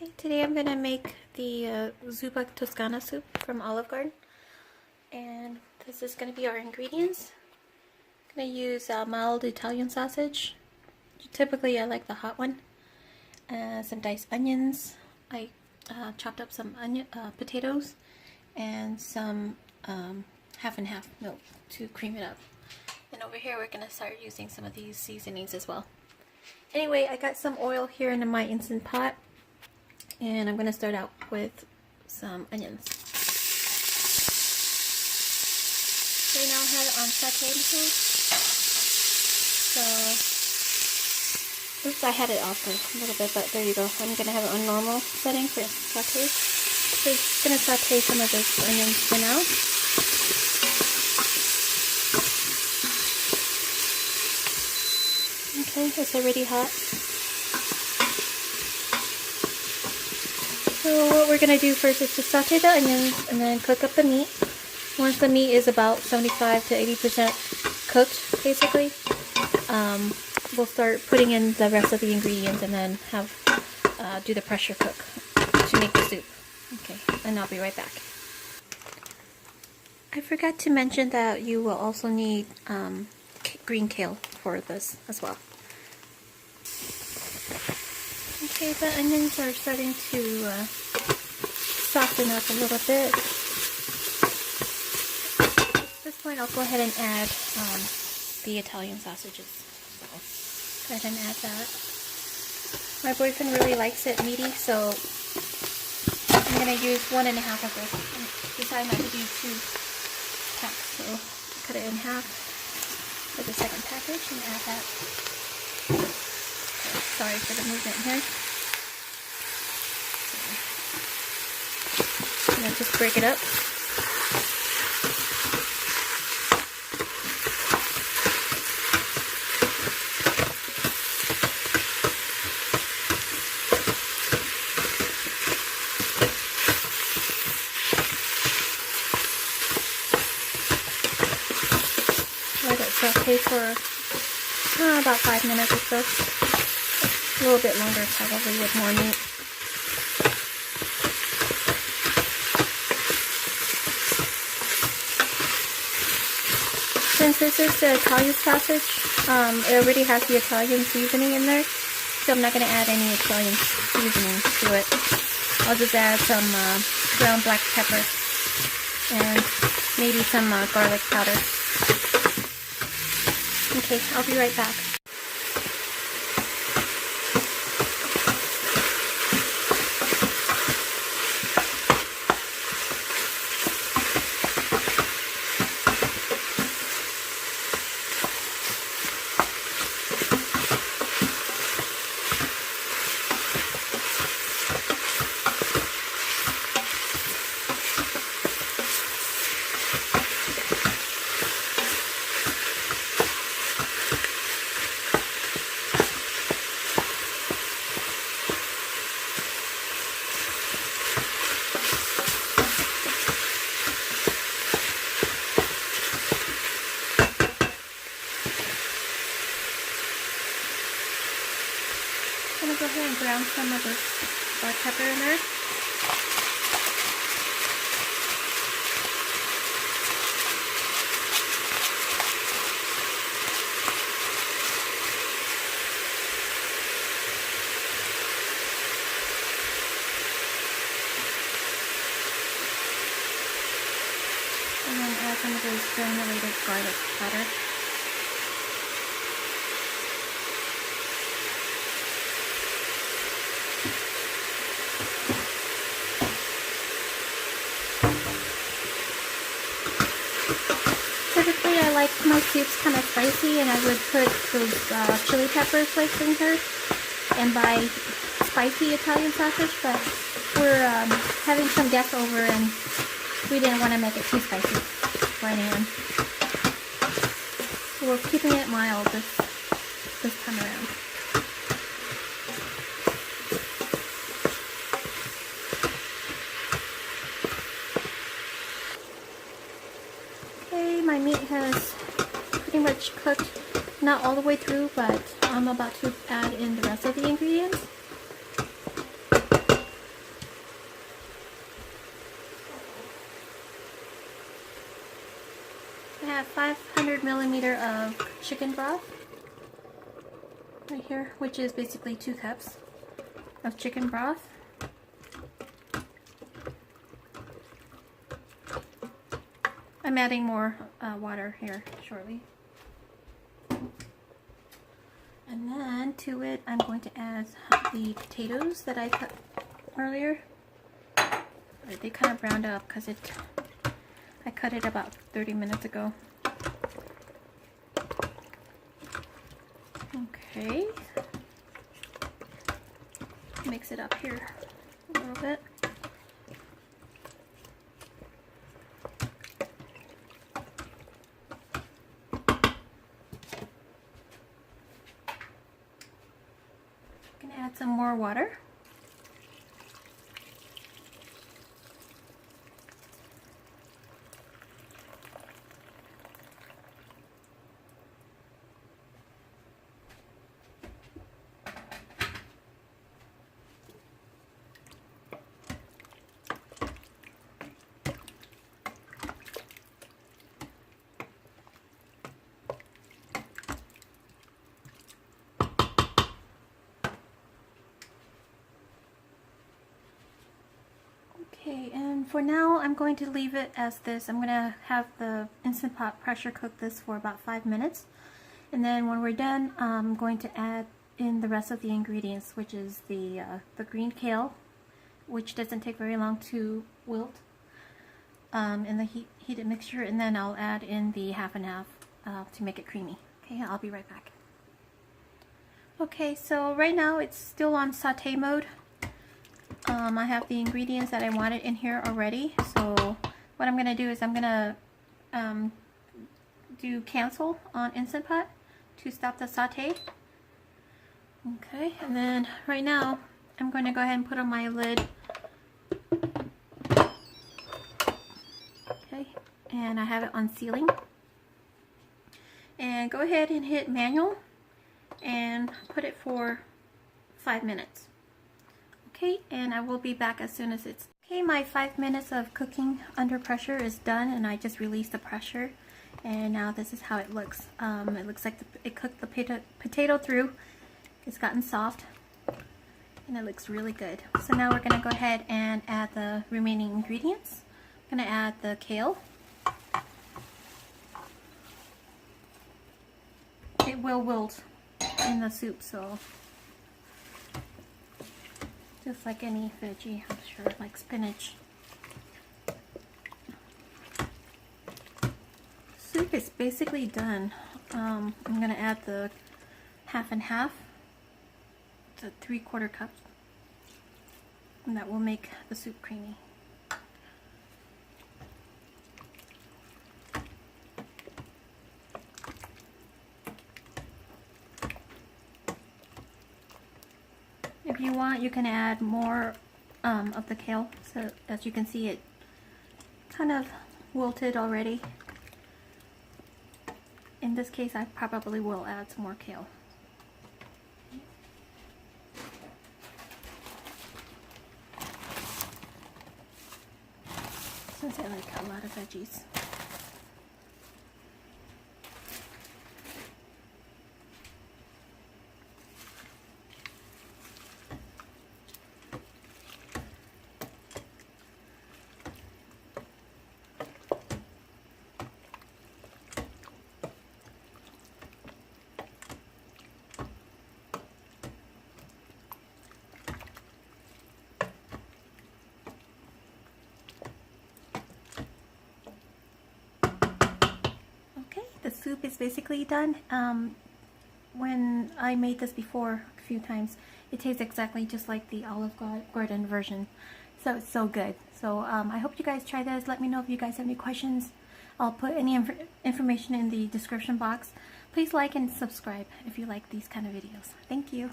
Okay, today I'm gonna make the Zuppa Toscana soup from Olive Garden, and this is gonna be our ingredients. I'm gonna use mild Italian sausage. Typically, I like the hot one. Some diced onions. I chopped up some potatoes, and some half and half milk to cream it up. And over here, we're gonna start using some of these seasonings as well. Anyway, I got some oil here in my Instant Pot. And I'm going to start out with some onions. Right now I have it on saute mode. So, oops, I had it off for a little bit, but there you go. I'm going to have it on normal setting for saute. So I'm going to saute some of those onions for now. Okay, it's already hot. So what we're going to do first is to saute the onions and then cook up the meat. Once the meat is about 75 to 80% cooked, basically, we'll start putting in the rest of the ingredients and then do the pressure cook to make the soup. Okay, and I'll be right back. I forgot to mention that you will also need green kale for this as well. Okay, the onions are starting to soften up a little bit. At this point, I'll go ahead and add the Italian sausages. So, go ahead and add that. My boyfriend really likes it meaty, so I'm going to use 1.5 of this. I decided not to do 2 packs, so cut it in half for the second package and add that. Sorry for the movement here. And then just break it up. Let it saute for about 5 minutes or so. A little bit longer probably with more meat. Since this is the Italian sausage, it already has the Italian seasoning in there, so I'm not going to add any Italian seasoning to it. I'll just add some ground black pepper and maybe some garlic powder. Okay, I'll be right back. I'm going to go ahead and ground some of this black pepper in there. And then add some of this granulated garlic powder. Typically, I like my soups kind of spicy, and I would put those chili pepper flakes in here and buy spicy Italian sausage, but we're having some guests over, and we didn't want to make it too spicy for anyone. So we're keeping it mild this time around. Okay, my meat has pretty much cooked, not all the way through, but I'm about to add in the rest of the ingredients. have 500 milliliter of chicken broth right here, which is basically 2 cups of chicken broth. I'm adding more water here shortly. And then to it, I'm going to add the potatoes that I cut earlier. They kind of browned up because I cut it about 30 minutes ago. Okay. Mix it up here a little bit. Gonna add some more water. Okay, and for now I'm going to leave it as this. I'm going to have the Instant Pot pressure cook this for about 5 minutes. And then when we're done, I'm going to add in the rest of the ingredients, which is the green kale, which doesn't take very long to wilt in the heated mixture. And then I'll add in the half and half to make it creamy. Okay, I'll be right back. Okay, so right now it's still on saute mode. I have the ingredients that I wanted in here already, so what I'm going to do is I'm going to do cancel on Instant Pot to stop the saute. Okay, and then right now I'm going to go ahead and put on my lid. Okay, and I have it on sealing. And go ahead and hit manual and put it for 5 minutes. Okay, and I will be back as soon as it's... Okay, my 5 minutes of cooking under pressure is done, and I just released the pressure. And now this is how it looks. It looks like it cooked the potato through. It's gotten soft, and it looks really good. So now we're going to go ahead and add the remaining ingredients. I'm going to add the kale. It will wilt in the soup, so... just like any veggie, I'm sure, like spinach. Soup is basically done. I'm going to add the half and half, the 3/4 cup, and that will make the soup creamy. If you want, you can add more of the kale. So as you can see, it kind of wilted already. In this case, I probably will add some more kale. Since I like a lot of veggies. The soup is basically done. When I made this before a few times, it tastes exactly just like the Olive Garden version. So it's so good. So I hope you guys try this. Let me know if you guys have any questions. I'll put any information in the description box. Please like and subscribe if you like these kind of videos. Thank you.